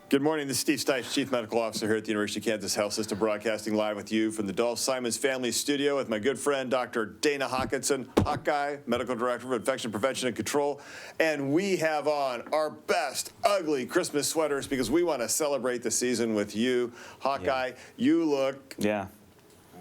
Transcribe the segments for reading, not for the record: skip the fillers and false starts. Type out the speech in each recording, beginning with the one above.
Good morning. This is Steve Stites, Chief Medical Officer here at the University of Kansas Health System, broadcasting live with you from the Dolph Simons Family Studio with my good friend, Dr. Dana Hawkinson, Hawkeye, Medical Director of Infection Prevention and Control. And we have on our best ugly Christmas sweaters because we want to celebrate the season with you. Hawkeye, you look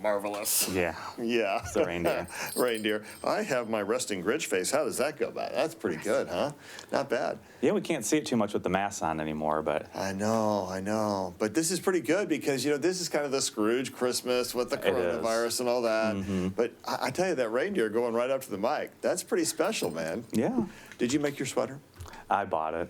marvelous. Yeah. It's the reindeer. Reindeer. I have my resting Grinch face. How does that go by? That's pretty good, huh? Not bad. Yeah, we can't see it too much with the mask on anymore, but... I know. But this is pretty good because, this is kind of the Scrooge Christmas with the coronavirus and all that. Mm-hmm. But I tell you, that reindeer going right up to the mic, that's pretty special, man. Yeah. Did you make your sweater? I bought it.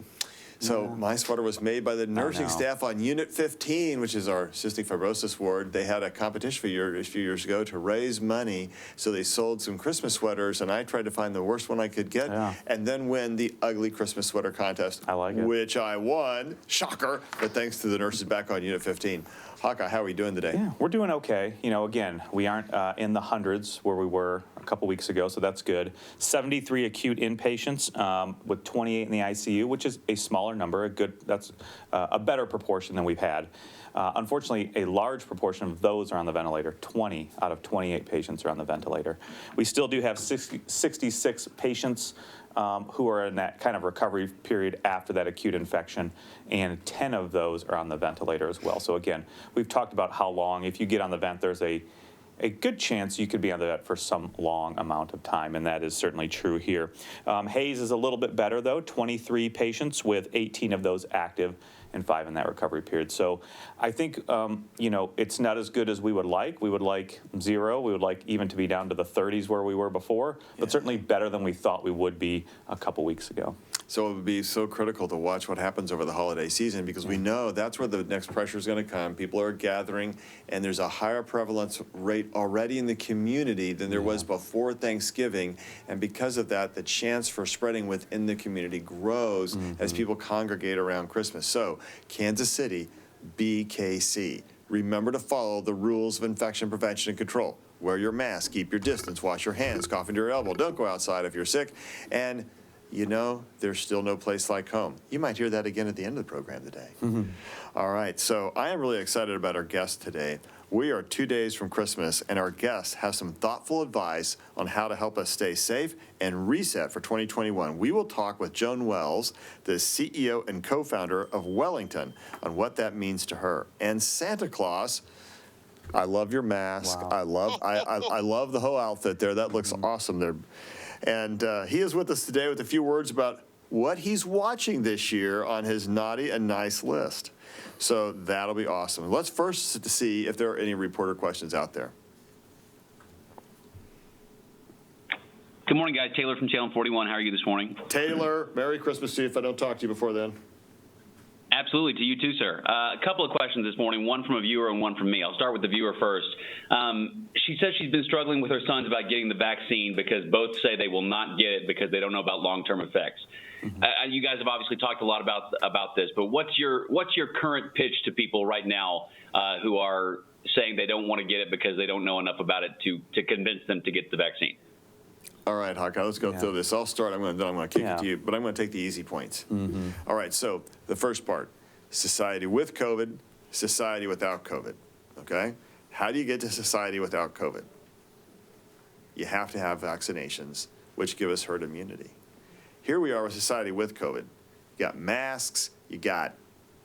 So my sweater was made by the nursing staff on Unit 15, which is our cystic fibrosis ward. They had a competition a few years ago to raise money, so they sold some Christmas sweaters, and I tried to find the worst one I could get, and then win the ugly Christmas sweater contest, I like it. Which I won. Shocker! But thanks to the nurses back on Unit 15. Hawkeye, how are we doing today? Yeah, we're doing okay. Again, we aren't in the hundreds where we were a couple weeks ago, so that's good. 73 acute inpatients with 28 in the ICU, which is a smaller number. That's a better proportion than we've had. Unfortunately, a large proportion of those are on the ventilator. 20 out of 28 patients are on the ventilator. We still do have 66 patients who are in that kind of recovery period after that acute infection, and 10 of those are on the ventilator as well. So again, we've talked about how long, if you get on the vent, there's a good chance you could be on the vent for some long amount of time, and that is certainly true here. Hayes is a little bit better, though, 23 patients with 18 of those active and 5 in that recovery period. So I think, it's not as good as we would like. We would like 0. We would like even to be down to the 30s where we were before, but certainly better than we thought we would be a couple weeks ago. So it would be so critical to watch what happens over the holiday season because we know that's where the next pressure is going to come. People are gathering, and there's a higher prevalence rate already in the community than there was before Thanksgiving. And because of that, the chance for spreading within the community grows as people congregate around Christmas. So Kansas City, BKC. Remember to follow the rules of infection prevention and control. Wear your mask, keep your distance, wash your hands, cough into your elbow. Don't go outside if you're sick. And there's still no place like home. You might hear that again at the end of the program today. All right, so I am really excited about our guest today. We are 2 days from Christmas, and our guest has some thoughtful advice on how to help us stay safe and reset for 2021. We will talk with Joan Wells, the CEO and co-founder of Wellington, on what that means to her. And Santa Claus, I love your mask. Wow. I love the whole outfit there. That looks awesome there. And he is with us today with a few words about what he's watching this year on his naughty and nice list. So that'll be awesome. Let's first see if there are any reporter questions out there. Good morning, guys. Taylor from Channel 41. How are you this morning? Taylor, Merry Christmas to you if I don't talk to you before then. Absolutely. To you too, sir. A couple of questions this morning, one from a viewer and one from me. I'll start with the viewer first. She says she's been struggling with her sons about getting the vaccine because both say they will not get it because they don't know about long-term effects. You guys have obviously talked a lot about this, but what's your current pitch to people right now who are saying they don't want to get it because they don't know enough about it to convince them to get the vaccine? All right, Hawkeye, let's go through this. I'll start. I'm going to kick it to you, but I'm going to take the easy points. All right, so the first part, society with COVID, society without COVID, okay? How do you get to society without COVID? You have to have vaccinations, which give us herd immunity. Here we are with society with COVID. You got masks, you got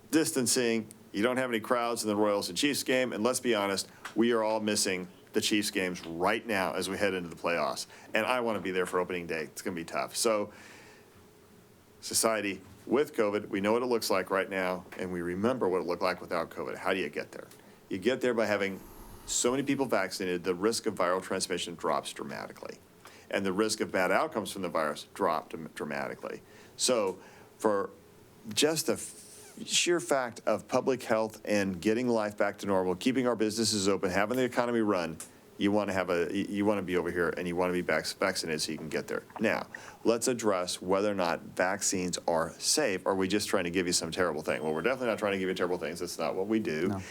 distancing, you don't have any crowds in the Royals and Chiefs game, and let's be honest, we are all missing the Chiefs games right now as we head into the playoffs. And I want to be there for opening day. It's going to be tough. So society with COVID, we know what it looks like right now, and we remember what it looked like without COVID. How do you get there? You get there by having so many people vaccinated, the risk of viral transmission drops dramatically. And the risk of bad outcomes from the virus dropped dramatically. So for just the sheer fact of public health and getting life back to normal, keeping our businesses open, having the economy run, you want to be over here and you want to be vaccinated so you can get there. Now, let's address whether or not vaccines are safe, or are we just trying to give you some terrible thing? Well, we're definitely not trying to give you terrible things. That's not what we do. No.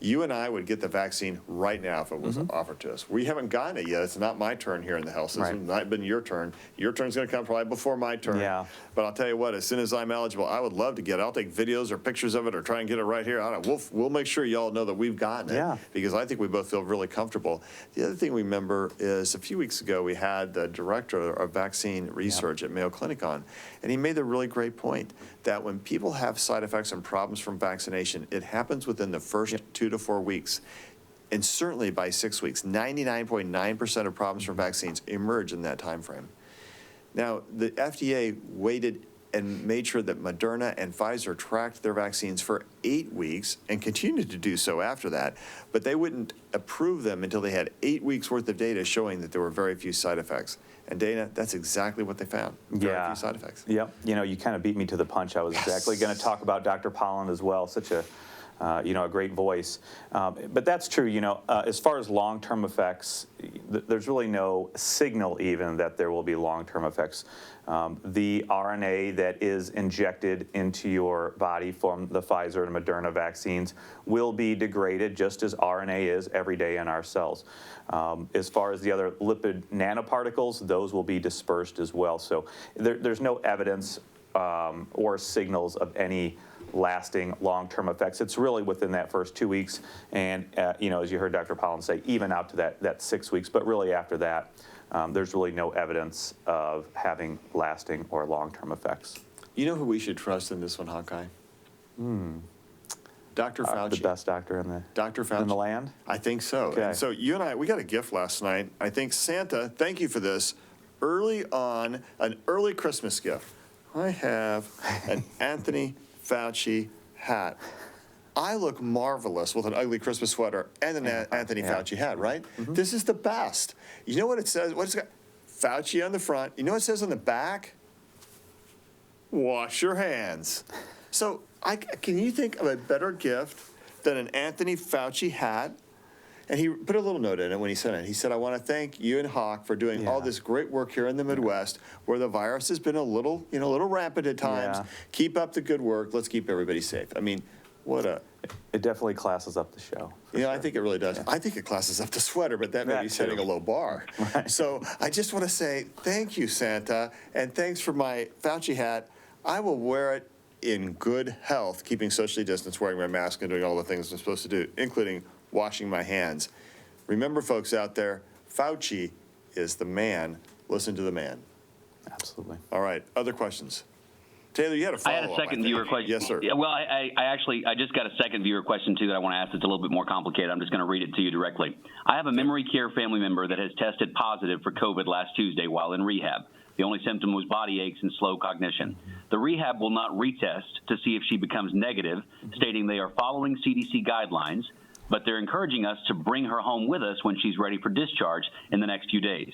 You and I would get the vaccine right now if it was offered to us. We haven't gotten it yet. It's not my turn here in the health system. Right. It's not been your turn. Your turn's going to come probably before my turn. Yeah. But I'll tell you what, as soon as I'm eligible, I would love to get it. I'll take videos or pictures of it or try and get it right here. I don't know. We'll make sure y'all know that we've gotten it. Yeah. Because I think we both feel really comfortable. The other thing we remember is a few weeks ago we had the director of vaccine research at Mayo Clinic on, and he made the really great point that when people have side effects and problems from vaccination, it happens within the first 2 to 4 weeks. And certainly by 6 weeks, 99.9% of problems from vaccines emerge in that time frame. Now, the FDA waited and made sure that Moderna and Pfizer tracked their vaccines for 8 weeks and continued to do so after that, but they wouldn't approve them until they had 8 weeks worth of data showing that there were very few side effects. And Dana, that's exactly what they found. Very few side effects. Yep. You know, you kind of beat me to the punch. I was exactly going to talk about Dr. Pollan as well. Such a a great voice. But that's true, as far as long-term effects, there's really no signal even that there will be long-term effects. The RNA that is injected into your body from the Pfizer and Moderna vaccines will be degraded just as RNA is every day in our cells. As far as the other lipid nanoparticles, those will be dispersed as well. So there's no evidence or signals of any lasting long-term effects. It's really within that first 2 weeks, and as you heard Dr. Pollan say, even out to that 6 weeks. But really after that, there's really no evidence of having lasting or long-term effects. You know who we should trust in this one, Hawkeye? Dr. Fauci. The best doctor in the Dr. Fauci. in the land. I think so. Okay. And so you and I, we got a gift last night. I think Santa, thank you for this, early on, an early Christmas gift. I have an Anthony Fauci hat. I look marvelous with an ugly Christmas sweater and an Anthony Fauci hat, right? This is the best. You know what it says? What's it got? Fauci on the front. You know what it says on the back? Wash your hands. So can you think of a better gift than an Anthony Fauci hat? And he put a little note in it when he sent it. He said, I want to thank you and Hawk for doing all this great work here in the Midwest where the virus has been a little rampant at times. Yeah. Keep up the good work. Let's keep everybody safe. I mean, what a... It definitely classes up the show. I think it really does. I think it classes up the sweater, but that may be setting a low bar. Right. So I just want to say thank you, Santa, and thanks for my Fauci hat. I will wear it in good health, keeping socially distanced, wearing my mask, and doing all the things I'm supposed to do, including washing my hands. Remember, folks out there, Fauci is the man. Listen to the man. Absolutely. All right, other questions? Taylor, you had a follow-up. I had a second viewer question. Yes, sir. Yeah, well, I just got a second viewer question, too, that I want to ask that's a little bit more complicated. I'm just going to read it to you directly. I have a memory care family member that has tested positive for COVID last Tuesday while in rehab. The only symptom was body aches and slow cognition. The rehab will not retest to see if she becomes negative, stating they are following CDC guidelines, but they're encouraging us to bring her home with us when she's ready for discharge in the next few days.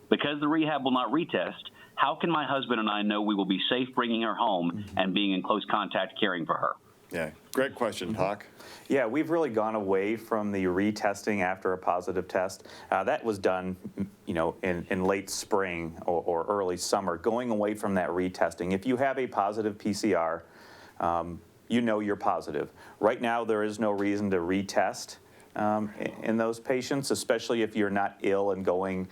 Because the rehab will not retest, how can my husband and I know we will be safe bringing her home and being in close contact caring for her? Yeah, great question, Hawk. Yeah, we've really gone away from the retesting after a positive test. That was done, in late spring or early summer, going away from that retesting. If you have a positive PCR, you're positive. Right now, there is no reason to retest in those patients, especially if you're not ill and going,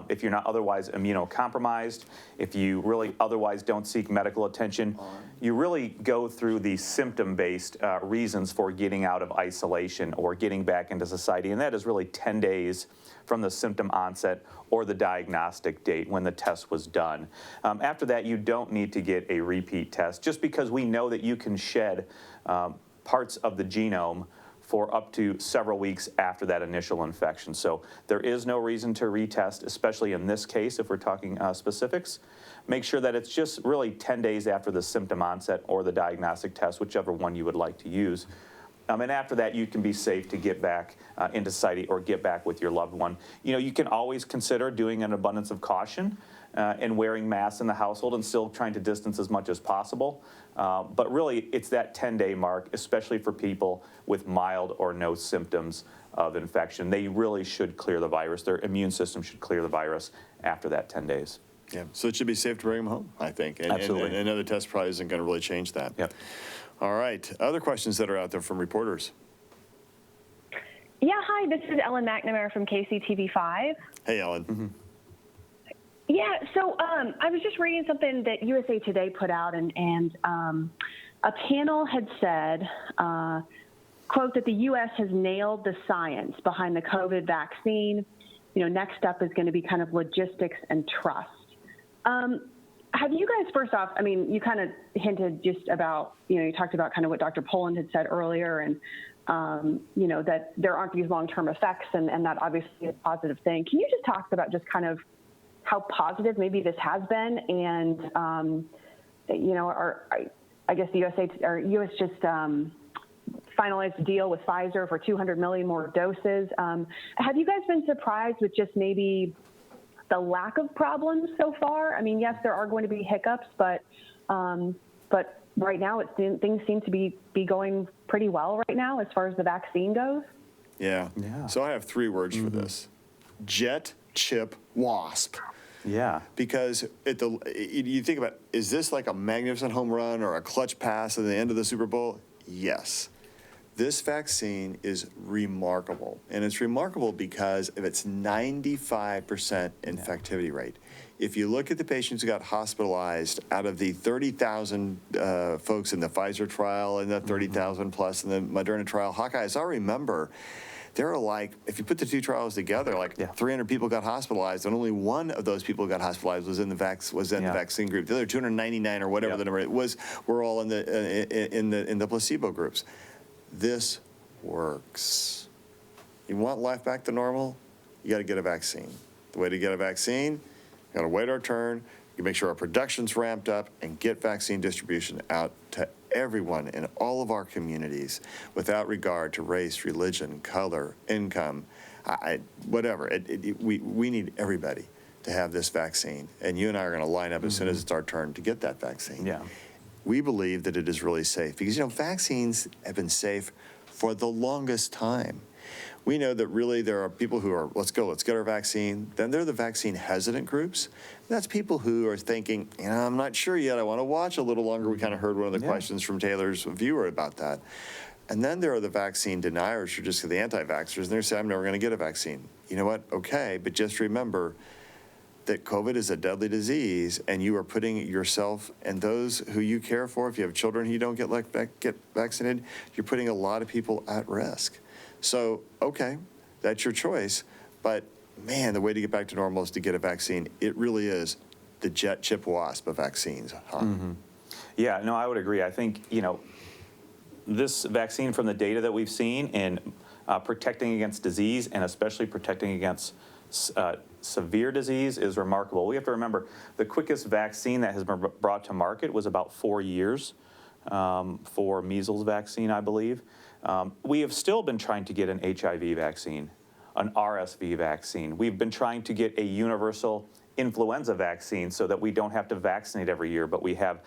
if you're not otherwise immunocompromised, if you really otherwise don't seek medical attention. You really go through the symptom-based reasons for getting out of isolation or getting back into society, and that is really 10 days from the symptom onset or the diagnostic date when the test was done. After that, you don't need to get a repeat test, just because we know that you can shed parts of the genome for up to several weeks after that initial infection. So there is no reason to retest, especially in this case, if we're talking specifics. Make sure that it's just really 10 days after the symptom onset or the diagnostic test, whichever one you would like to use. And after that, you can be safe to get back into society or get back with your loved one. You can always consider doing an abundance of caution and wearing masks in the household and still trying to distance as much as possible. But really, it's that 10-day mark, especially for people with mild or no symptoms of infection. They really should clear the virus. Their immune system should clear the virus after that 10 days. Yeah, so it should be safe to bring them home, I think. Absolutely. And another test probably isn't going to really change that. Yep. All right, other questions that are out there from reporters? Yeah, hi, this is Ellen McNamara from KCTV5. Hey, Ellen. Mm-hmm. Yeah, so I was just reading something that USA Today put out, and a panel had said, quote, that the U.S. has nailed the science behind the COVID vaccine. You know, next up is going to be kind of logistics and trust. Have you guys, first off, I mean, you kind of hinted just about, you know, you talked about kind of what Dr. Poland had said earlier, and, you know, that there aren't these long-term effects, and that obviously is a positive thing. Can you just talk about just kind of how positive maybe this has been, and, you know, I guess the U.S. just finalized a deal with Pfizer for 200 million more doses. Have you guys been surprised with just maybe the lack of problems so far? I mean, yes, there are going to be hiccups, but right now things seem to be going pretty well right now as far as the vaccine goes. Yeah. So I have 3 words for this: jet, chip, wasp. Yeah. Because you think about, is this like a magnificent home run or a clutch pass at the end of the Super Bowl? Yes. This vaccine is remarkable. And it's remarkable because of its 95% infectivity rate. If you look at the patients who got hospitalized, out of the 30,000 folks in the Pfizer trial and the 30,000 plus in the Moderna trial, Hawkeyes, I remember, there are like, if you put the 2 trials together, like 300 people got hospitalized, and only one of those people who got hospitalized was in the vaccine group. The other 299 or whatever the number it was were all in the placebo groups. This works. You want life back to normal? You got to get a vaccine. The way to get a vaccine, you got to wait our turn. You make sure our production's ramped up and get vaccine distribution out to everyone in all of our communities without regard to race, religion, color, income, whatever. We need everybody to have this vaccine. And you and I are going to line up as soon as it's our turn to get that vaccine. Yeah. We believe that it is really safe because, you know, vaccines have been safe for the longest time. We know that really there are people who are, let's get our vaccine. Then there are the vaccine hesitant groups. That's people who are thinking, you know, I'm not sure yet. I want to watch a little longer. We kind of heard one of the questions from Taylor's viewer about that. And then there are the vaccine deniers who are just the anti-vaxxers, and they're saying, I'm never going to get a vaccine. You know what? Okay, but just remember that COVID is a deadly disease, and you are putting yourself and those who you care for, if you have children who don't get vaccinated, you're putting a lot of people at risk. So, okay, that's your choice, but man, the way to get back to normal is to get a vaccine. It really is the jet, chip, wasp of vaccines, huh? Yeah, no, I would agree. I think, you know, this vaccine, from the data that we've seen in protecting against disease, and especially protecting against severe disease, is remarkable. We have to remember the quickest vaccine that has been brought to market was about 4 years for measles vaccine, I believe. We have still been trying to get an HIV vaccine, an RSV vaccine. We've been trying to get a universal influenza vaccine so that we don't have to vaccinate every year, but we have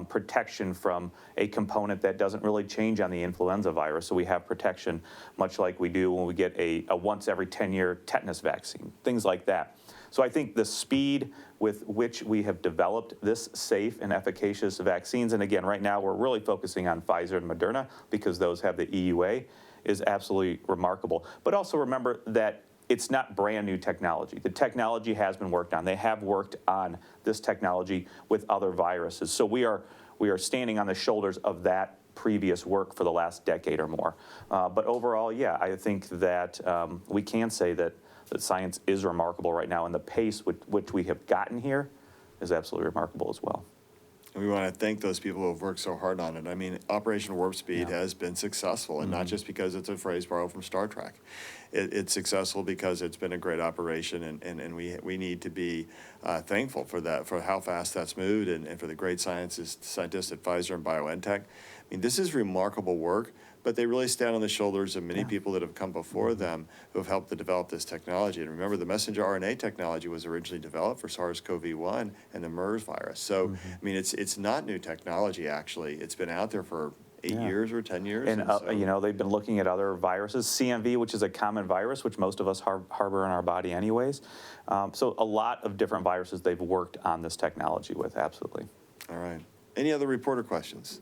protection from a component that doesn't really change on the influenza virus. So we have protection much like we do when we get a once every 10-year tetanus vaccine, things like that. So I think the speed with which we have developed this safe and efficacious vaccines, and again, right now we're really focusing on Pfizer and Moderna because those have the EUA, is absolutely remarkable. But also remember that it's not brand new technology. The technology has been worked on. They have worked on this technology with other viruses. So we are standing on the shoulders of that previous work for the last decade or more. But overall, yeah, I think that we can say that science is remarkable right now, and the pace with which we have gotten here is absolutely remarkable as well. And we want to thank those people who have worked so hard on it. I mean, Operation Warp Speed has been successful, and not just because it's a phrase borrowed from Star Trek. It's successful because it's been a great operation, and we need to be thankful for that, for how fast that's moved, and for the great scientists at Pfizer and BioNTech. I mean, this is remarkable work, but they really stand on the shoulders of many people that have come before them who have helped to develop this technology. And remember, the messenger RNA technology was originally developed for SARS-CoV-1 and the MERS virus. So, I mean, it's not new technology, actually. It's been out there for 8 years or 10 years. And, so, you know, they've been looking at other viruses, CMV, which is a common virus, which most of us harbor in our body anyways. So a lot of different viruses they've worked on this technology with, absolutely. All right. Any other reporter questions?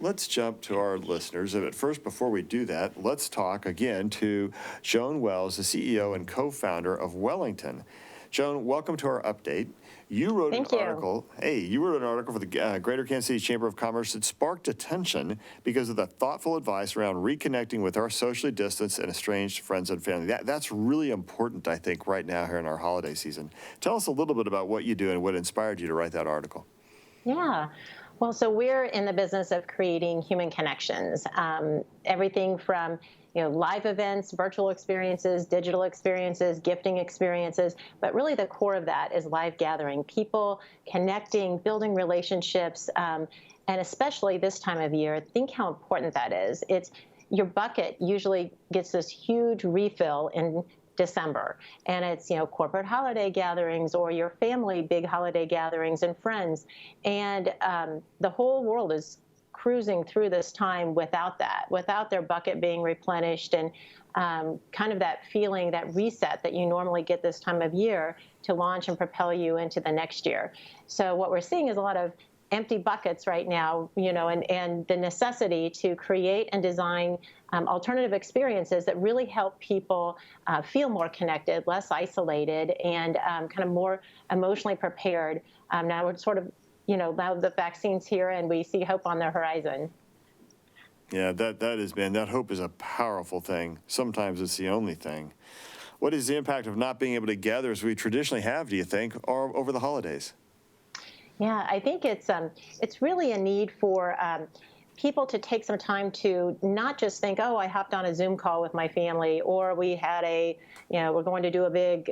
let's jump to our listeners. But first, before we do that, let's talk again to Joan Wells, the CEO and co-founder of Wellington. Joan, welcome to our update. You wrote Thank an you. article. Hey, you wrote an article for the Greater Kansas City Chamber of Commerce that sparked attention because of the thoughtful advice around reconnecting with our socially distanced and estranged friends and family. That's really important, I think, right now here in our holiday season. Tell us a little bit about what you do and what inspired you to write that article. Yeah. Well, so we're in the business of creating human connections. Everything from live events, virtual experiences, digital experiences, gifting experiences, but really the core of that is live gathering, people connecting, building relationships, and especially this time of year, think how important that is. It's your bucket usually gets this huge refill in December, and it's corporate holiday gatherings or your family big holiday gatherings and friends, and the whole world is cruising through this time without their bucket being replenished, and kind of that feeling, that reset that you normally get this time of year to launch and propel you into the next year. So what we're seeing is a lot of empty buckets right now, and the necessity to create and design alternative experiences that really help people feel more connected, less isolated, and kind of more emotionally prepared. Now we're sort of, now the vaccine's here and we see hope on the horizon. Yeah, that hope is a powerful thing. Sometimes it's the only thing. What is the impact of not being able to gather as we traditionally have, do you think, or over the holidays? Yeah, I think it's really a need for people to take some time to not just think, oh, I hopped on a Zoom call with my family, or we had we're going to do a big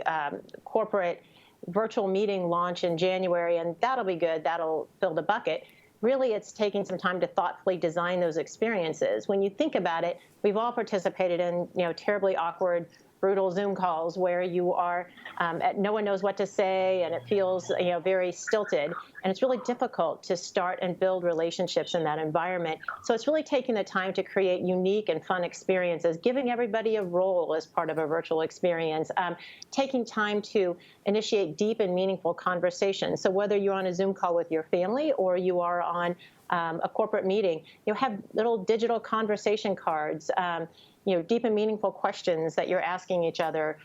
corporate virtual meeting launch in January, and that'll be good, that'll fill the bucket. Really, it's taking some time to thoughtfully design those experiences. When you think about it, we've all participated in terribly awkward, brutal Zoom calls where you are, no one knows what to say, and it feels very stilted. And it's really difficult to start and build relationships in that environment. So it's really taking the time to create unique and fun experiences, giving everybody a role as part of a virtual experience, taking time to initiate deep and meaningful conversations. So whether you're on a Zoom call with your family or you are on a corporate meeting, have little digital conversation cards, deep and meaningful questions that you're asking each other.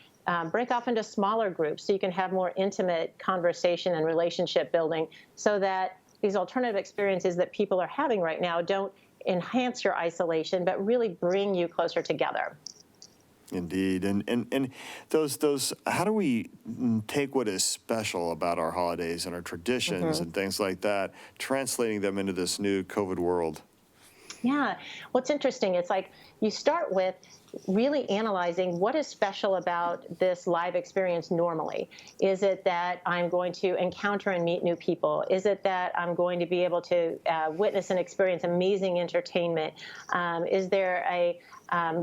Break off into smaller groups so you can have more intimate conversation and relationship building, so that these alternative experiences that people are having right now don't enhance your isolation, but really bring you closer together. Indeed. And those how do we take what is special about our holidays and our traditions and things like that, translating them into this new COVID world? Yeah. What's interesting, it's like you start with really analyzing what is special about this live experience normally. Is it that I'm going to encounter and meet new people? Is it that I'm going to be able to witness and experience amazing entertainment? Is there a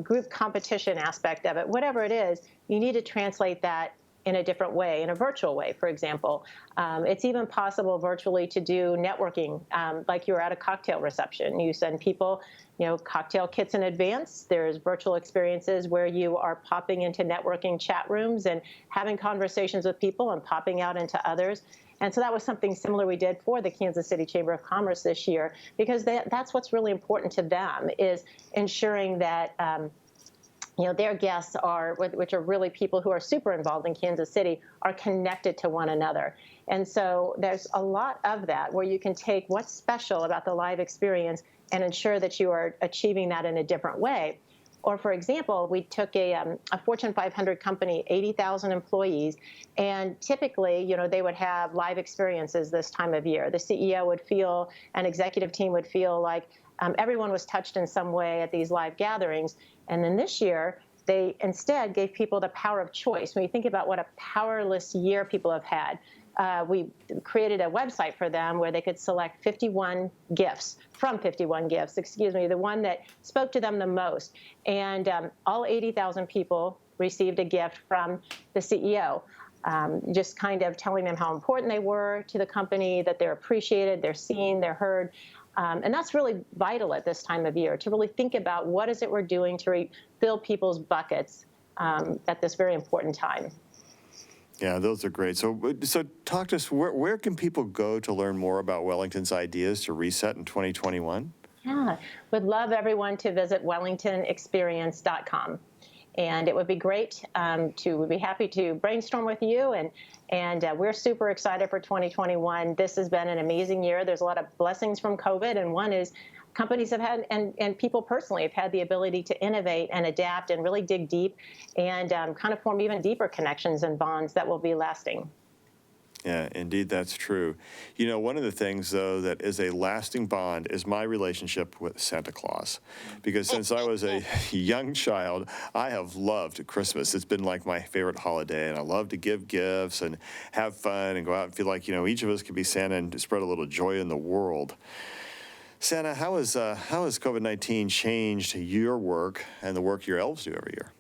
group competition aspect of it? Whatever it is, you need to translate that in a different way, in a virtual way, for example. It's even possible virtually to do networking, like you're at a cocktail reception. You send people, cocktail kits in advance. There's virtual experiences where you are popping into networking chat rooms and having conversations with people and popping out into others. And so that was something similar we did for the Kansas City Chamber of Commerce this year, because that's what's really important to them, is ensuring that their guests which are really people who are super involved in Kansas City, are connected to one another. And so there's a lot of that where you can take what's special about the live experience and ensure that you are achieving that in a different way. Or, for example, we took a Fortune 500 company, 80,000 employees, and typically, they would have live experiences this time of year. The CEO would feel, an executive team would feel like everyone was touched in some way at these live gatherings. And then this year, they instead gave people the power of choice. When you think about what a powerless year people have had, we created a website for them where they could select 51 gifts, the one that spoke to them the most. And all 80,000 people received a gift from the CEO, just kind of telling them how important they were to the company, that they're appreciated, they're seen, they're heard. And that's really vital at this time of year, to really think about what is it we're doing to refill people's buckets at this very important time. Yeah, those are great. So talk to us, where can people go to learn more about Wellington's ideas to reset in 2021? Yeah, would love everyone to visit wellingtonexperience.com. And it would be great we'd be happy to brainstorm with you. And we're super excited for 2021. This has been an amazing year. There's a lot of blessings from COVID. And one is companies have had, and people personally have had the ability to innovate and adapt and really dig deep and kind of form even deeper connections and bonds that will be lasting. Yeah, indeed, that's true. You know, one of the things, though, that is a lasting bond is my relationship with Santa Claus. Because since I was a young child, I have loved Christmas. It's been like my favorite holiday, and I love to give gifts and have fun and go out and feel like, you know, each of us could be Santa and spread a little joy in the world. Santa, how has COVID-19 changed your work and the work your elves do every year?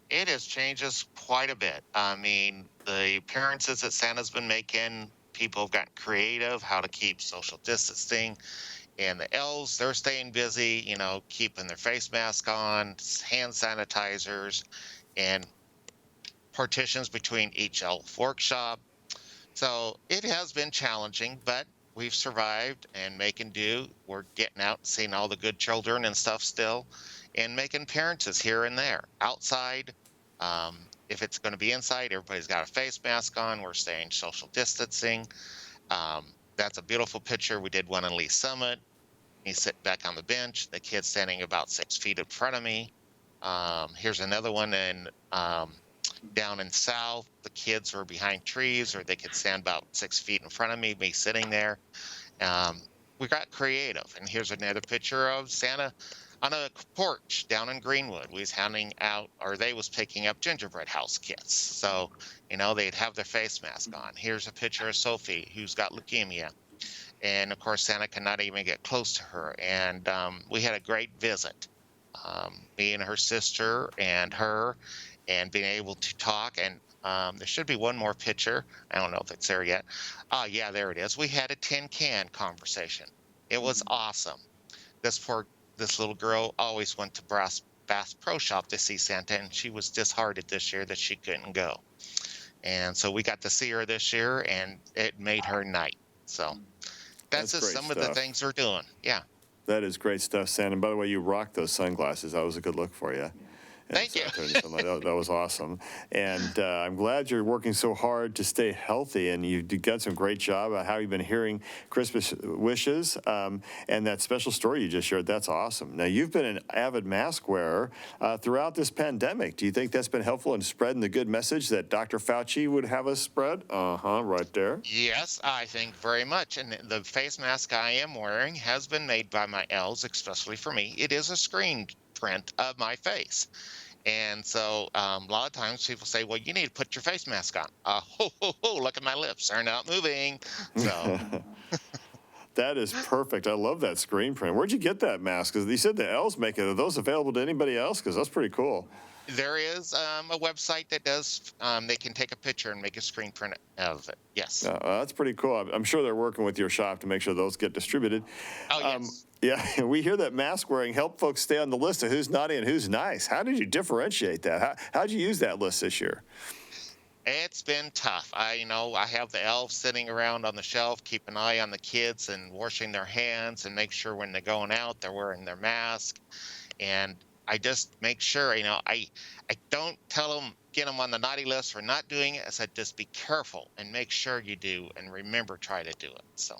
It has changed us quite a bit. I mean, the appearances that Santa's been making, people have gotten creative, how to keep social distancing. And the elves, they're staying busy, you know, keeping their face mask on, hand sanitizers, and partitions between each elf workshop. So it has been challenging, but we've survived and making do. We're getting out and seeing all the good children and stuff still, and making appearances here and there. Outside, if it's going to be inside, everybody's got a face mask on. We're staying social distancing. That's a beautiful picture. We did one in Lee Summit. He's sitting back on the bench. The kid's standing about 6 feet in front of me. Here's another one down in South. The kids were behind trees, or they could stand about 6 feet in front of me sitting there. We got creative. And here's another picture of Santa on a porch down in Greenwood. We was handing out, or they was picking up gingerbread house kits. So, you know, they'd have their face mask on. Here's a picture of Sophie, who's got leukemia. And of course, Santa cannot even get close to her. And we had a great visit. Me and her sister and her, and being able to talk. And there should be one more picture. I don't know if it's there yet. Yeah, there it is. We had a tin can conversation. It was awesome. This little girl always went to Bass Pro Shop to see Santa, and she was disheartened this year that she couldn't go. And so we got to see her this year, and it made her night. So that's just some of the things we're doing. Yeah. That is great stuff, Santa. And by the way, you rocked those sunglasses. That was a good look for you. Thank you. That was awesome. And I'm glad you're working so hard to stay healthy, and you've done some great job about how you've been hearing Christmas wishes, and that special story you just shared, that's awesome. Now, you've been an avid mask wearer throughout this pandemic. Do you think that's been helpful in spreading the good message that Dr. Fauci would have us spread? Right there. Yes, I think very much. And the face mask I am wearing has been made by my elves, especially for me. It is a screen print of my face. And so a lot of times people say, well, you need to put your face mask on. Look at my lips. They're not moving. So that is perfect. I love that screen print. Where'd you get that mask? Because you said the elves make it. Are those available to anybody else? Because that's pretty cool. There is a website that does, they can take a picture and make a screen print of it. Yes. That's pretty cool. I'm sure they're working with your shop to make sure those get distributed. Oh, yes. Yeah, we hear that mask wearing help folks stay on the list of who's naughty and who's nice. How did you differentiate that? How'd you use that list this year? It's been tough. I have the elves sitting around on the shelf, keep an eye on the kids and washing their hands and make sure when they're going out, they're wearing their mask. And I just make sure, I don't tell them, get them on the naughty list for not doing it. I said, just be careful and make sure you do, and remember, try to do it. So.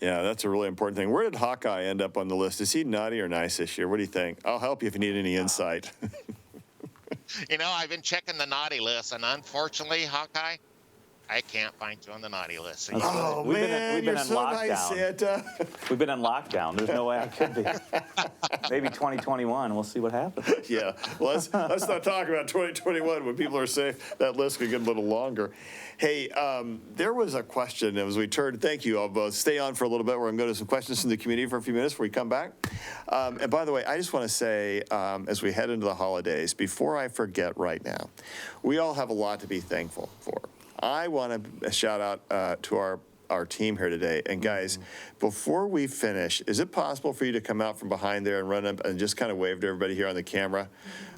Yeah, that's a really important thing. Where did Hawkeye end up on the list? Is he naughty or nice this year? What do you think? I'll help you if you need any insight. I've been checking the naughty list, and unfortunately, Hawkeye, I can't find you on the naughty list. Oh, we've man, been you're in so lockdown. nice, Santa. We've been in lockdown. There's no way I could be. Maybe 2021. We'll see what happens. Yeah, well, let's not talk about 2021 when people are safe. That list could get a little longer. Hey, there was a question as we turned. Thank you. I'll stay on for a little bit. We're going to go to some questions from the community for a few minutes before we come back. And by the way, I just want to say, as we head into the holidays, before I forget right now, we all have a lot to be thankful for. I want to shout out to our our team here today. And guys, before we finish, is it possible for you to come out from behind there and run up and just kind of wave to everybody here on the camera?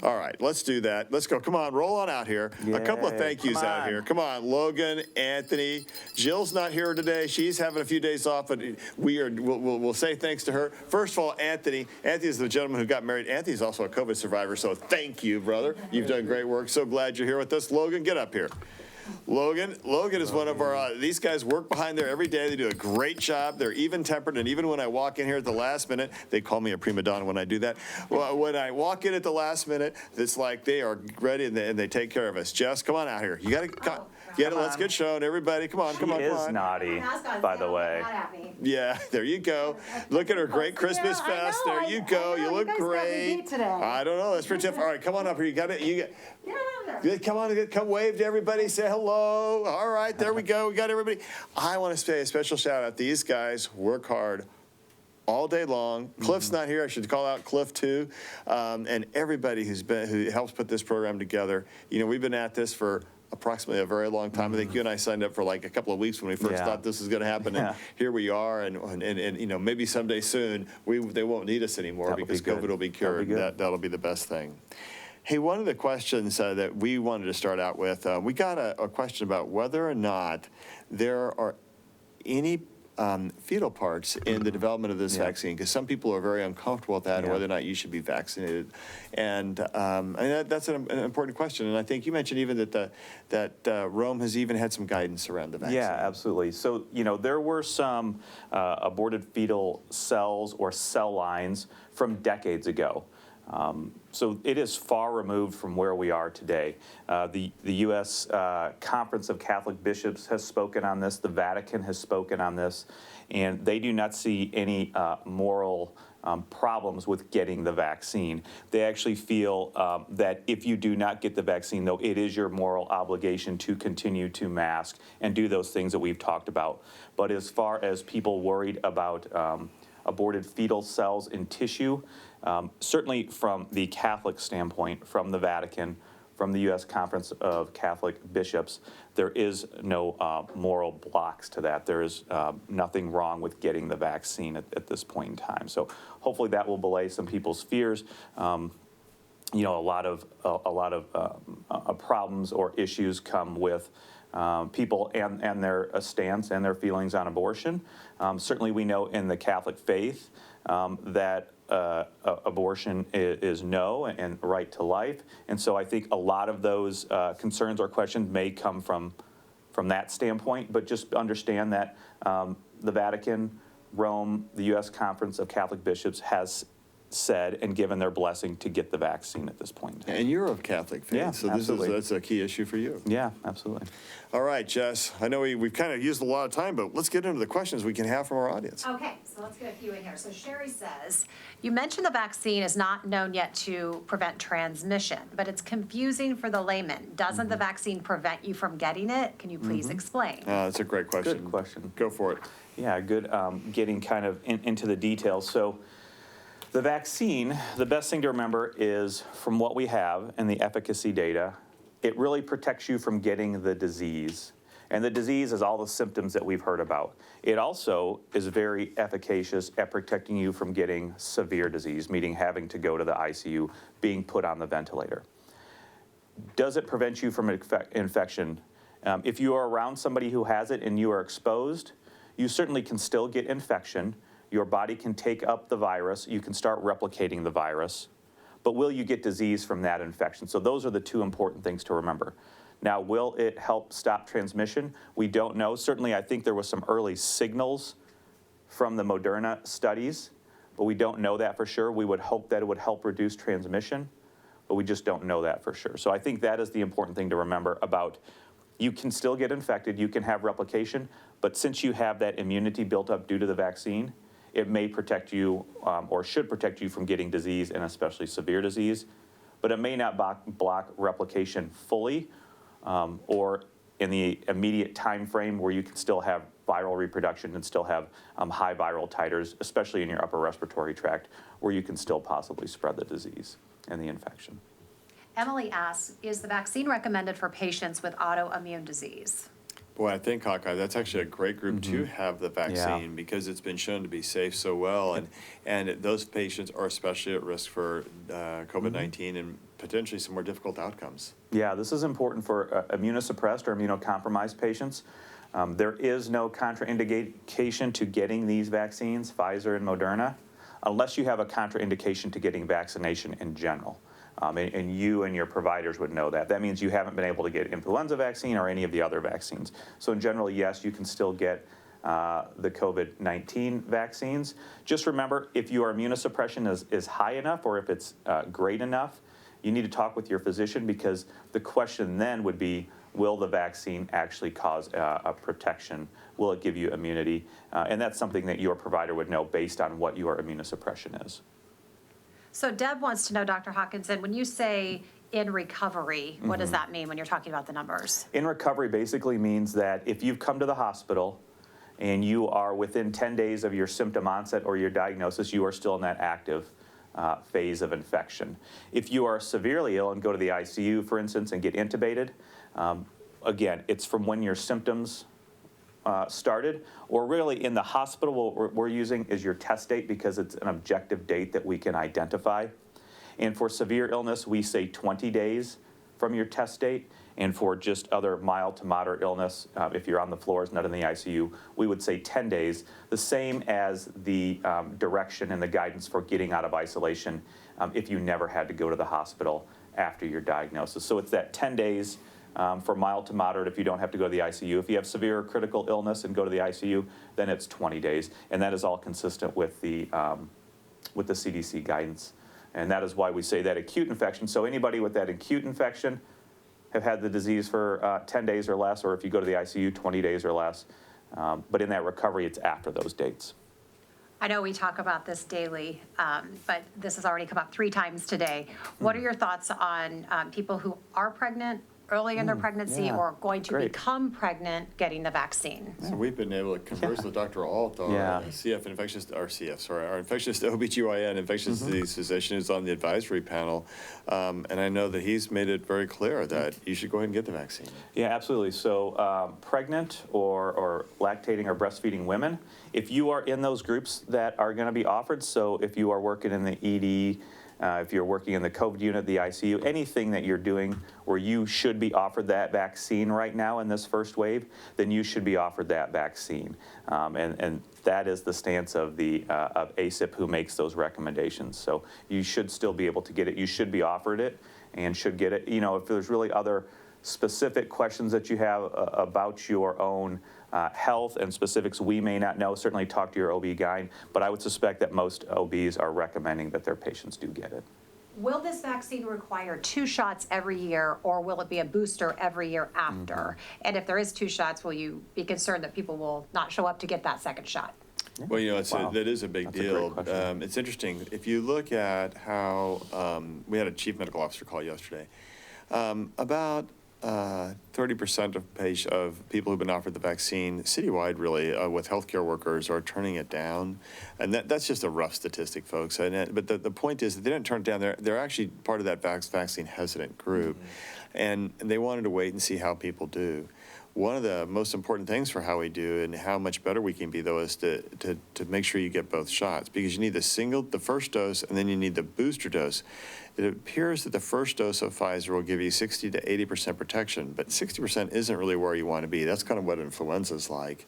All right, let's do that. Let's go. Come on, roll on out here. A couple of Yay. thank yous Come out on. here. Come on, Logan, Anthony. Jill's not here today. She's having a few days off, but we'll say thanks to her. First of all, Anthony. Anthony is the gentleman who got married. Anthony's also a COVID survivor, so thank you, brother. You've done great work. So glad you're here with us. Logan, get up here. Logan is one of our, these guys work behind there every day. They do a great job. They're even-tempered, and even when I walk in here at the last minute, they call me a prima donna when I do that. Well, when I walk in at the last minute, it's like they are ready and they take care of us. Jess, come on out here. You got to get it. Let's get shown. Everybody, come on, come on, She come is on. naughty, by the way. Yeah, there you go. Look at her great Christmas I know, vest. There you go. You look guys got me great. beat today. I don't know. That's pretty tough. All right, come on up here. You got it. Yeah. Good. Come on, come wave to everybody. Say hello. All right, there we go. We got everybody. I want to say a special shout out. These guys work hard all day long. Cliff's not here. I should call out Cliff too, and everybody who helps put this program together. You know, we've been at this for approximately a very long time. I think you and I signed up for like a couple of weeks when we first thought this was going to happen, and here we are. And you know, maybe someday soon they won't need us anymore because COVID will be cured. That'll be the best thing. Hey, one of the questions that we wanted to start out with, we got a question about whether or not there are any fetal parts in the development of this vaccine, because some people are very uncomfortable with that and whether or not you should be vaccinated. And that's an important question. And I think you mentioned even that Rome has even had some guidance around the vaccine. Yeah, absolutely. So, you know, there were some aborted fetal cells or cell lines from decades ago. So it is far removed from where we are today. The U.S. Conference of Catholic Bishops has spoken on this. The Vatican has spoken on this. And they do not see any moral problems with getting the vaccine. They actually feel that if you do not get the vaccine, though, it is your moral obligation to continue to mask and do those things that we've talked about. But as far as people worried about aborted fetal cells in tissue, certainly from the Catholic standpoint, from the Vatican, from the U.S. Conference of Catholic Bishops, there is no moral blocks to that. There is nothing wrong with getting the vaccine at this point in time. So hopefully that will allay some people's fears. You know, a lot of problems or issues come with people and their stance and their feelings on abortion. Certainly we know in the Catholic faith that abortion is no and right to life. And so I think a lot of those concerns or questions may come from that standpoint, but just understand that the Vatican, Rome, the U.S. Conference of Catholic Bishops has said and given their blessing to get the vaccine at this point in time. And you're of Catholic faith, Yeah, so absolutely. that's a key issue for you. Yeah, absolutely. All right, Jess, I know we've kind of used a lot of time, but let's get into the questions we can have from our audience. Okay, so let's get a few in here. So Sherry says, you mentioned the vaccine is not known yet to prevent transmission, but it's confusing for the layman. Doesn't the vaccine prevent you from getting it? Can you please explain? That's a great question. Good question. Go for it. Yeah, good. Getting kind of into the details. So the vaccine, the best thing to remember is from what we have and the efficacy data, it really protects you from getting the disease. And the disease is all the symptoms that we've heard about. It also is very efficacious at protecting you from getting severe disease, meaning having to go to the ICU, being put on the ventilator. Does it prevent you from infection? If you are around somebody who has it and you are exposed, you certainly can still get infection. Your body can take up the virus. You can start replicating the virus. But will you get disease from that infection? So those are the two important things to remember. Now, will it help stop transmission? We don't know. Certainly, I think there was some early signals from the Moderna studies, but we don't know that for sure. We would hope that it would help reduce transmission, but we just don't know that for sure. So I think that is the important thing to remember about you can still get infected, you can have replication, but since you have that immunity built up due to the vaccine, it may protect you or should protect you from getting disease and especially severe disease, but it may not block replication fully or in the immediate time frame where you can still have viral reproduction and still have high viral titers, especially in your upper respiratory tract, where you can still possibly spread the disease and the infection. Emily asks, is the vaccine recommended for patients with autoimmune disease? Boy, I think Hawkeye, that's actually a great group to have the vaccine because it's been shown to be safe so well. And those patients are especially at risk for COVID-19 and potentially some more difficult outcomes. Yeah, this is important for immunosuppressed or immunocompromised patients. There is no contraindication to getting these vaccines, Pfizer and Moderna, unless you have a contraindication to getting vaccination in general. And you and your providers would know that. That means you haven't been able to get influenza vaccine or any of the other vaccines. So in general, yes, you can still get the COVID-19 vaccines. Just remember, if your immunosuppression is high enough or if it's great enough, you need to talk with your physician, because the question then would be, will the vaccine actually cause a protection? Will it give you immunity? And that's something that your provider would know based on what your immunosuppression is. So Deb wants to know, Dr. Hawkinson, when you say in recovery, what does that mean when you're talking about the numbers? In recovery basically means that if you've come to the hospital and you are within 10 days of your symptom onset or your diagnosis, you are still in that active phase of infection. If you are severely ill and go to the ICU, for instance, and get intubated, again, it's from when your symptoms started, or really in the hospital, what we're using is your test date, because it's an objective date that we can identify. And for severe illness, we say 20 days from your test date. And for just other mild to moderate illness, if you're on the floors, not in the ICU, we would say 10 days, the same as the direction and the guidance for getting out of isolation if you never had to go to the hospital after your diagnosis. So it's that 10 days for mild to moderate if you don't have to go to the ICU. If you have severe or critical illness and go to the ICU, then it's 20 days. And that is all consistent with the CDC guidance. And that is why we say that acute infection. So anybody with that acute infection have had the disease for 10 days or less, or if you go to the ICU, 20 days or less. But in that recovery, it's after those dates. I know we talk about this daily, but this has already come up 3 times today. What are your thoughts on people who are pregnant, early in their pregnancy, or going to become pregnant, getting the vaccine? So we've been able to converse with Dr. Alt, our our infectious OBGYN infectious disease physician who's on the advisory panel. And I know that he's made it very clear that you should go ahead and get the vaccine. Yeah, absolutely. So pregnant or lactating or breastfeeding women, if you are in those groups that are going to be offered, so if you are working in the ED, if you're working in the COVID unit, the ICU, anything that you're doing where you should be offered that vaccine right now in this first wave, then you should be offered that vaccine. And that is the stance of of ACIP, who makes those recommendations. So you should still be able to get it. You should be offered it and should get it. You know, if there's really other specific questions that you have about your own health and specifics we may not know, certainly talk to your OB-GYN, but I would suspect that most OBs are recommending that their patients do get it. Will this vaccine require 2 shots every year, or will it be a booster every year after? And if there is 2 shots, will you be concerned that people will not show up to get that second shot? Well, you know, that is a big deal. It's interesting. If you look at how we had a chief medical officer call yesterday, about 30% of people who've been offered the vaccine citywide, really, with healthcare workers, are turning it down. And that's just a rough statistic, folks. But the point is that they didn't turn it down. They're actually part of that vaccine hesitant group. And they wanted to wait and see how people do. One of the most important things for how we do and how much better we can be, though, is to make sure you get both shots, because you need the first dose, and then you need the booster dose. It appears that the first dose of Pfizer will give you 60 to 80% protection, but 60% isn't really where you want to be. That's kind of what influenza is like.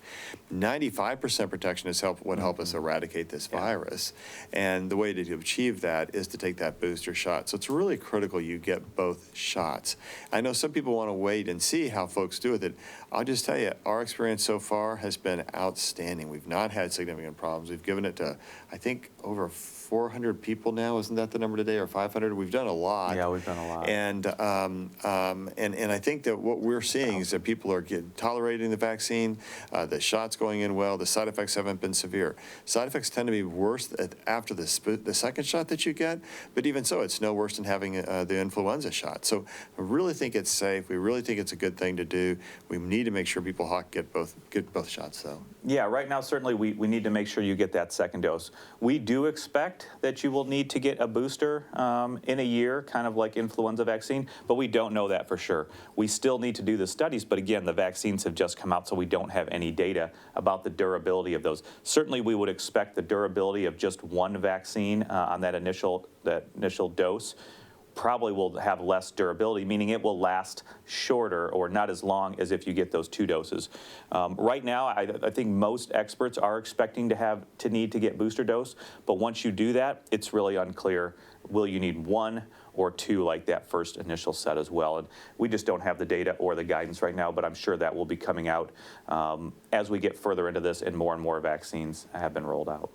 95% protection is what help us eradicate this virus. And the way to achieve that is to take that booster shot. So it's really critical you get both shots. I know some people want to wait and see how folks do with it. I'll just tell you, our experience so far has been outstanding. We've not had significant problems. We've given it to, I think, over 400 people now. Isn't that the number today, or 500? We've done a lot. Yeah, we've done a lot. And I think that what we're seeing is that people are tolerating the vaccine. The shot's going in well. The side effects haven't been severe. Side effects tend to be worse after the second shot that you get, but even so, it's no worse than having the influenza shot. So I really think it's safe. We really think it's a good thing to do. We need need to make sure people get both shots, though. Yeah, right now, certainly, we need to make sure you get that second dose. We do expect that you will need to get a booster in a year, kind of like influenza vaccine, but we don't know that for sure. We still need to do the studies, but again, the vaccines have just come out, so we don't have any data about the durability of those. Certainly, we would expect the durability of just one vaccine on that initial dose probably will have less durability, meaning it will last shorter or not as long as if you get those 2 doses. Right now, I think most experts are expecting to need to get booster dose, but once you do that, it's really unclear, will you need 1 or 2 like that first initial set as well? And we just don't have the data or the guidance right now, but I'm sure that will be coming out as we get further into this and more vaccines have been rolled out.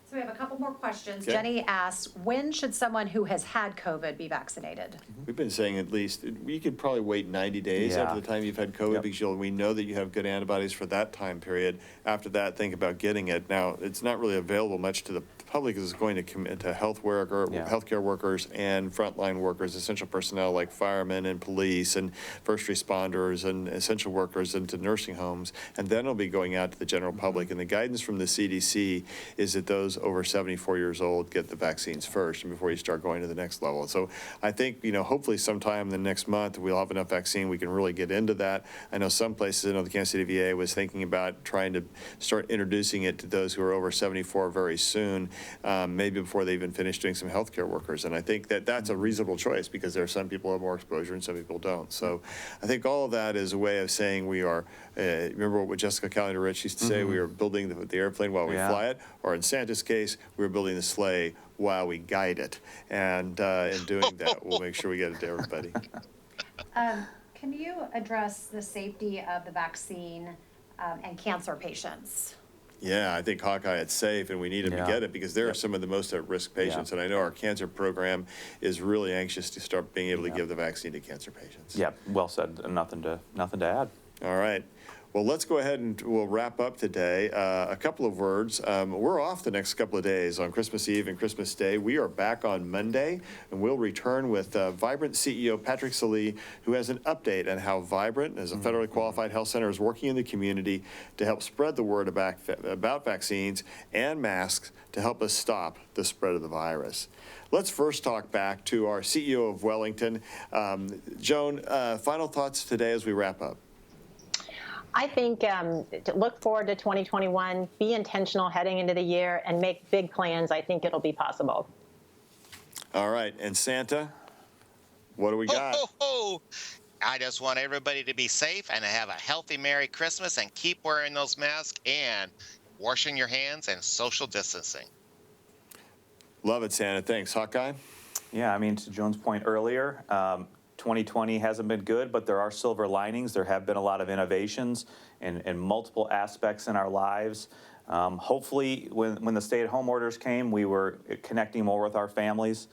So we have a couple more questions. Okay. Jenny asked, when should someone who has had COVID be vaccinated? We've been saying at least, you could probably wait 90 days Yeah. after the time you've had COVID, Yep. because we know that you have good antibodies for that time period. After that, think about getting it. Now, it's not really available much to the public, because it's going to commit to healthcare workers and frontline workers, essential personnel like firemen and police and first responders and essential workers into nursing homes. And then it'll be going out to the general public. And the guidance from the CDC is that those over 74 years old get the vaccines first and before you start going to the next level. So I think, hopefully sometime in the next month, we'll have enough vaccine, we can really get into that. I know some places, the Kansas City VA was thinking about trying to start introducing it to those who are over 74 very soon, maybe before they even finish doing some healthcare workers. And I think that that's a reasonable choice, because there are some people who have more exposure and some people don't. So I think all of that is a way of saying we are, remember what Jessica Calendar Rich used to say, we are building the airplane while we fly it, or in Santa's case, we're building the sleigh while we guide it. And in doing that, we'll make sure we get it to everybody. Can you address the safety of the vaccine and cancer patients? Yeah, I think Hawkeye, it's safe, and we need them to get it, because they're some of the most at-risk patients. And I know our cancer program is really anxious to start being able to give the vaccine to cancer patients. Yeah, well said. Nothing to add. All right. Well, let's go ahead and we'll wrap up today. A couple of words. We're off the next couple of days on Christmas Eve and Christmas Day. We are back on Monday, and we'll return with Vibrant CEO Patrick Salee, who has an update on how Vibrant, as a federally qualified health center, is working in the community to help spread the word about vaccines and masks to help us stop the spread of the virus. Let's first talk back to our CEO of Wellington. Joan, final thoughts today as we wrap up. I think to look forward to 2021, be intentional heading into the year, and make big plans. I think it'll be possible. All right. And Santa, what do we got? Ho, ho, ho. I just want everybody to be safe and to have a healthy Merry Christmas, and keep wearing those masks and washing your hands and social distancing. Love it, Santa. Thanks. Hawkeye? Yeah, I mean, to Joan's point earlier, 2020 hasn't been good, but there are silver linings. There have been a lot of innovations in multiple aspects in our lives. Hopefully, when the stay-at-home orders came, we were connecting more with our families,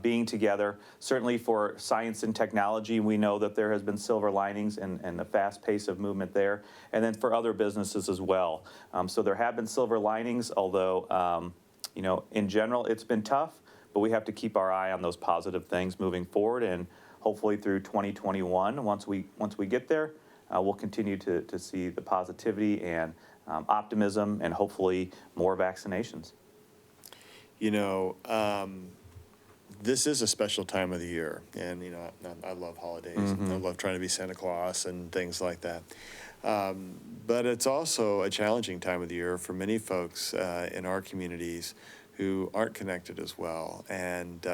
being together. Certainly for science and technology, we know that there has been silver linings and the fast pace of movement there, and then for other businesses as well. So there have been silver linings, although, in general, it's been tough, but we have to keep our eye on those positive things moving forward, and hopefully through 2021, once we get there, we'll continue to see the positivity and optimism, and hopefully more vaccinations. This is a special time of the year, and I love holidays. I love trying to be Santa Claus and things like that. But it's also a challenging time of the year for many folks in our communities who aren't connected as well, and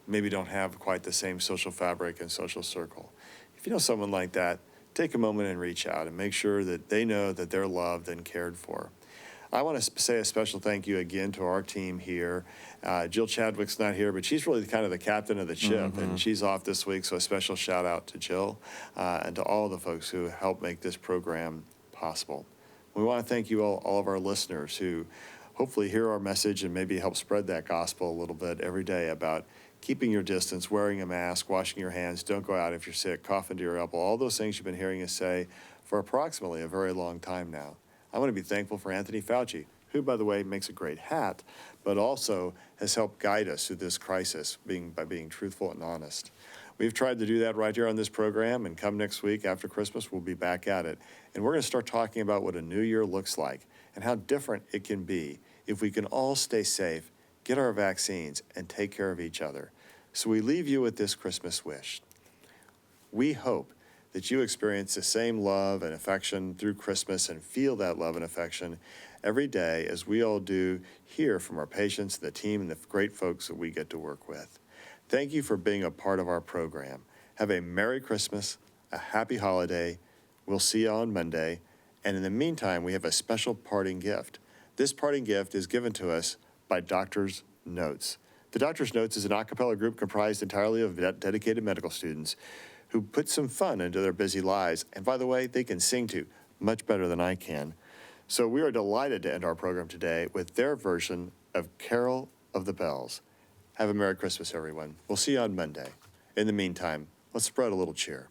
maybe don't have quite the same social fabric and social circle. If you know someone like that, take a moment and reach out and make sure that they know that they're loved and cared for. I want to say a special thank you again to our team here. Jill Chadwick's not here, but she's really kind of the captain of the ship, and she's off this week, so a special shout out to Jill and to all the folks who helped make this program possible. We want to thank you all of our listeners who hopefully hear our message and maybe help spread that gospel a little bit every day about keeping your distance, wearing a mask, washing your hands, don't go out if you're sick, cough into your elbow, all those things you've been hearing us say for approximately a very long time now. I want to be thankful for Anthony Fauci, who, by the way, makes a great hat, but also has helped guide us through this crisis by being truthful and honest. We've tried to do that right here on this program, and come next week after Christmas, we'll be back at it. And we're going to start talking about what a new year looks like and how different it can be if we can all stay safe, get our vaccines, and take care of each other. So we leave you with this Christmas wish. We hope that you experience the same love and affection through Christmas and feel that love and affection every day as we all do here from our patients, the team, and the great folks that we get to work with. Thank you for being a part of our program. Have a Merry Christmas, a Happy Holiday. We'll see you on Monday. And in the meantime, we have a special parting gift. This parting gift is given to us by Doctor's Notes. The Doctor's Notes is an a cappella group comprised entirely of dedicated medical students who put some fun into their busy lives. And by the way, they can sing too, much better than I can. So we are delighted to end our program today with their version of Carol of the Bells. Have a Merry Christmas, everyone. We'll see you on Monday. In the meantime, let's spread a little cheer.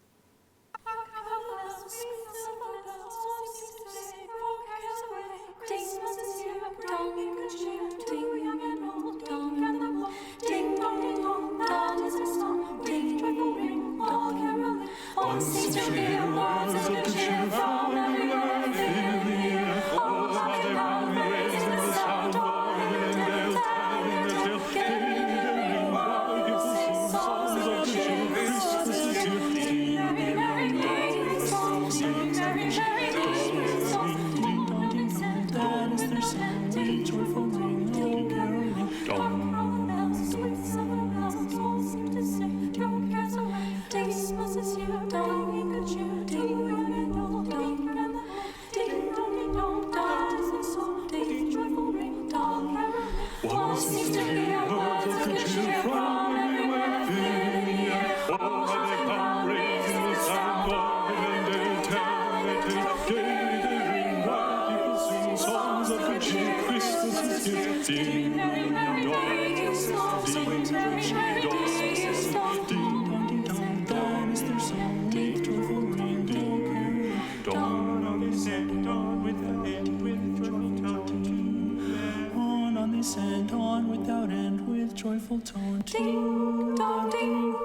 And on without end with joyful tone. Ding dong ding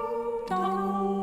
dong.